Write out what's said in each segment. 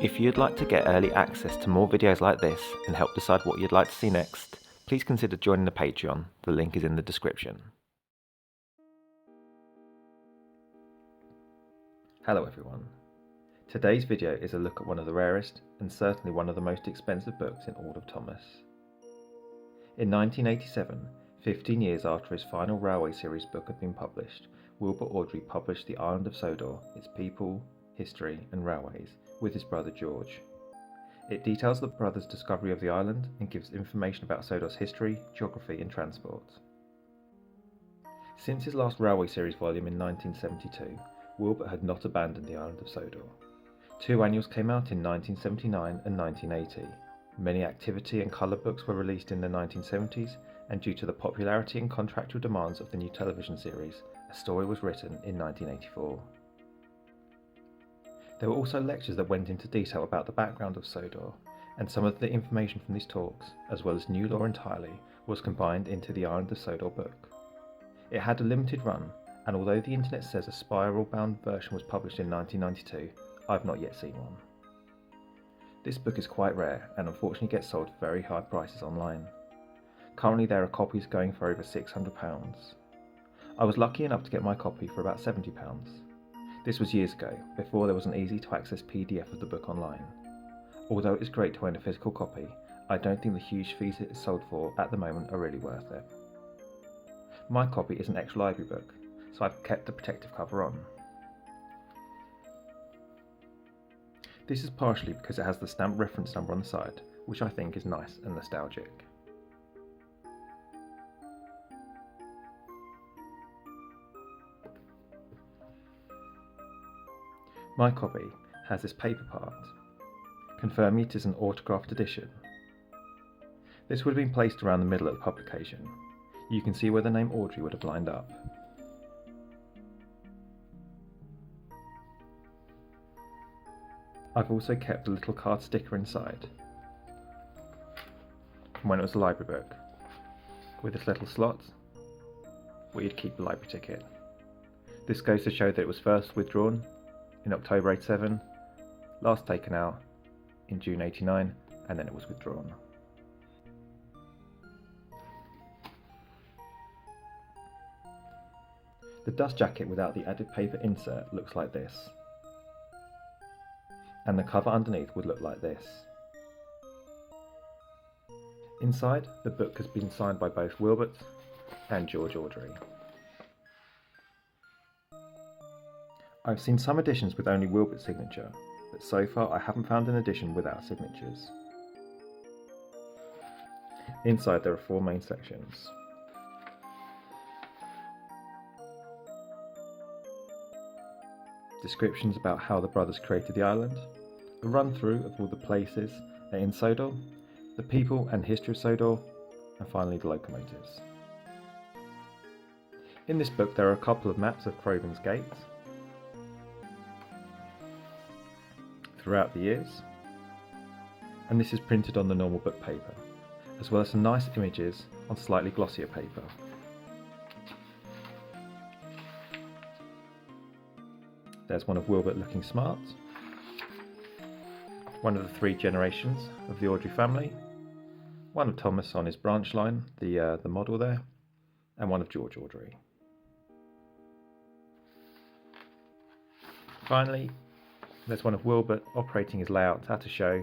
If you'd like to get early access to more videos like this and help decide what you'd like to see next, please consider joining the Patreon. The link is in the description. Hello everyone. Today's video is a look at one of the rarest and certainly one of the most expensive books in all of Thomas. In 1987, 15 years after his final Railway series book had been published, Wilbur Awdry published The Island of Sodor, Its People, History and Railways, with his brother George. It details the brothers' discovery of the island and gives information about Sodor's history, geography and transport. Since his last Railway series volume in 1972, Wilbur had not abandoned the Island of Sodor. Two annuals came out in 1979 and 1980. Many activity and colour books were released in the 1970s, and due to the popularity and contractual demands of the new television series, a story was written in 1984. There were also lectures that went into detail about the background of Sodor, and some of the information from these talks, as well as new lore entirely, was combined into the Island of Sodor book. It had a limited run, and although the internet says a spiral-bound version was published in 1992, I've not yet seen one. This book is quite rare and unfortunately gets sold for very high prices online. Currently there are copies going for over £600. I was lucky enough to get my copy for about £70. This was years ago, before there was an easy to access PDF of the book online. Although it is great to own a physical copy, I don't think the huge fees it is sold for at the moment are really worth it. My copy is an extra library book, so I've kept the protective cover on. This is partially because it has the stamped reference number on the side, which I think is nice and nostalgic. My copy has this paper part, confirming it is an autographed edition. This would have been placed around the middle of the publication. You can see where the name Awdry would have lined up. I've also kept a little card sticker inside from when it was a library book, with this little slot where you'd keep the library ticket. This goes to show that it was first withdrawn in October 87, last taken out in June 89, and then it was withdrawn. The dust jacket without the added paper insert looks like this, and the cover underneath would look like this. Inside, the book has been signed by both Wilbur and George Awdry. I've seen some editions with only Wilbert's signature, but so far I haven't found an edition without signatures. Inside there are four main sections. Descriptions about how the brothers created the island, a run through of all the places in Sodor, the people and history of Sodor, and finally the locomotives. In this book there are a couple of maps of Crovan's Gate throughout the years, and this is printed on the normal book paper, as well as some nice images on slightly glossier paper. There's one of Wilbur looking smart, one of the three generations of the Awdry family, one of Thomas on his branch line, the model there, and one of George Awdry. Finally, there's one of Wilbur operating his layout at a show,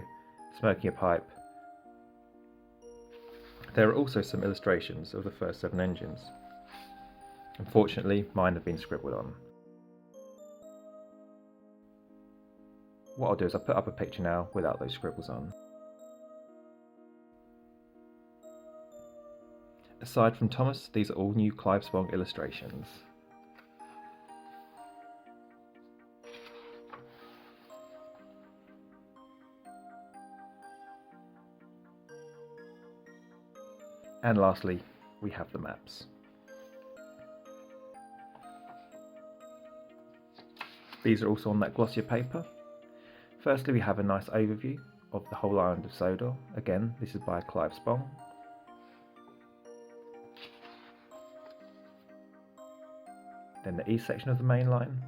smoking a pipe. There are also some illustrations of the first 7 engines. Unfortunately, mine have been scribbled on. What I'll do is I'll put up a picture now without those scribbles on. Aside from Thomas, these are all new Clive Spong illustrations. And lastly, we have the maps. These are also on that glossier paper. Firstly, we have a nice overview of the whole island of Sodor. Again, this is by Clive Spong. Then the east section of the main line.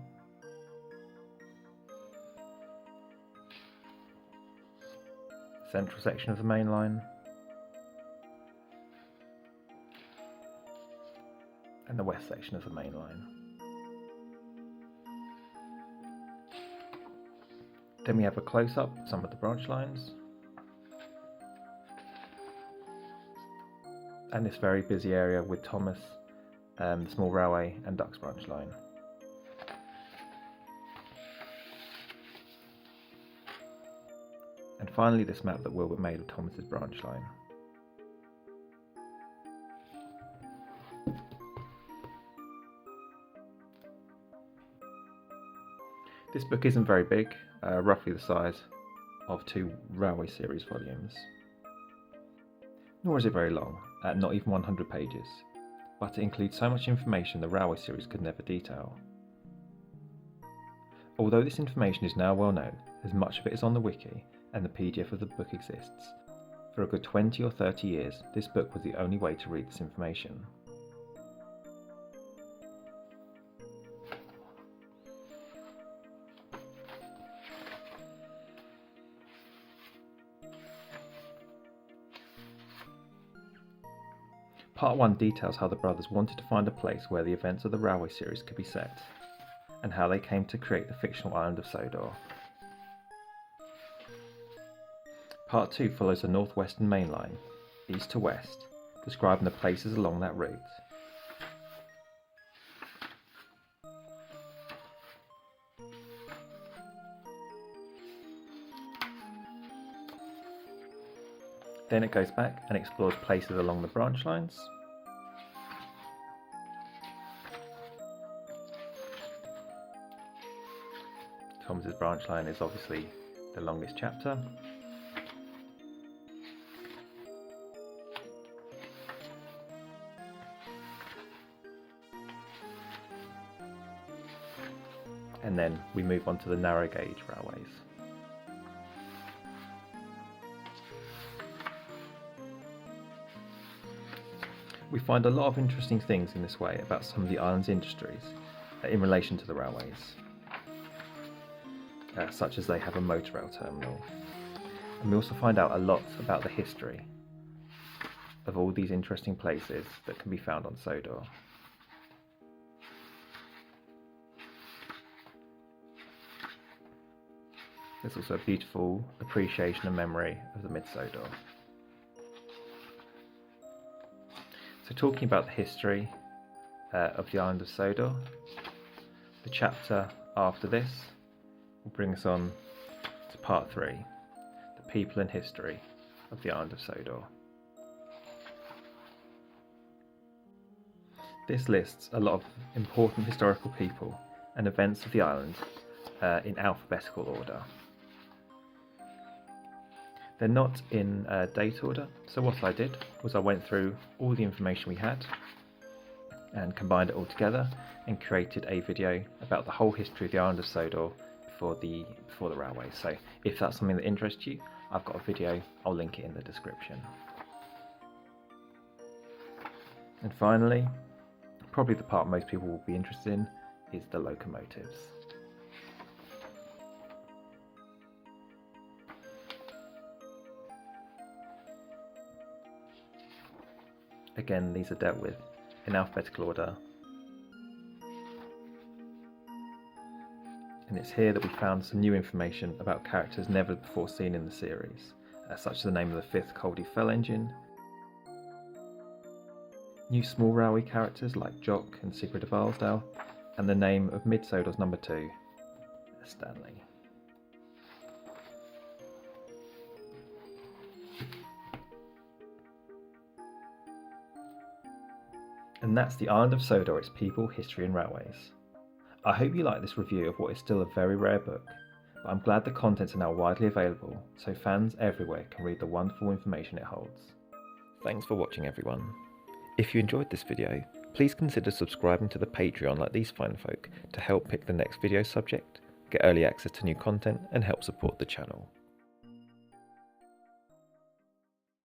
central section of the main line, and the west section of the main line. Then we have a close-up of some of the branch lines, and this very busy area with Thomas, the small railway and Ducks branch line. And finally this map that Wilbert made of Thomas's branch line. This book isn't very big, roughly the size of 2 Railway series volumes. Nor is it very long, not even 100 pages, but it includes so much information the Railway series could never detail. Although this information is now well known, as much of it is on the wiki and the PDF of the book exists, for a good 20 or 30 years this book was the only way to read this information. Part 1 details how the brothers wanted to find a place where the events of the Railway series could be set, and how they came to create the fictional island of Sodor. Part 2 follows the northwestern main line, east to west, describing the places along that route. Then it goes back and explores places along the branch lines. Thomas's branch line is obviously the longest chapter. And then we move on to the narrow gauge railways. We find a lot of interesting things in this way about some of the island's industries in relation to the railways, such as they have a motor rail terminal. And we also find out a lot about the history of all these interesting places that can be found on Sodor. There's also a beautiful appreciation and memory of the Mid-Sodor. So talking about the history of the Island of Sodor, the chapter after this will bring us on to part 3, the people and history of the Island of Sodor. This lists a lot of important historical people and events of the island in alphabetical order. They're not in date order, so what I did was I went through all the information we had and combined it all together and created a video about the whole history of the Island of Sodor before the railway. So if that's something that interests you, I've got a video, I'll link it in the description. And finally, probably the part most people will be interested in is the locomotives. Again, these are dealt with in alphabetical order, and it's here that we found some new information about characters never before seen in the series, such as the name of the 5th Coldie Fell engine, new small railway characters like Jock and Sigrid of Arlesdale, and the name of Mid-Sodor's number 2, Stanley. And that's the Island of Sodor, its people, history and railways. I hope you like this review of what is still a very rare book, but I'm glad the contents are now widely available, so fans everywhere can read the wonderful information it holds. Thanks for watching everyone. If you enjoyed this video, please consider subscribing to the Patreon like these fine folk to help pick the next video subject, get early access to new content and help support the channel.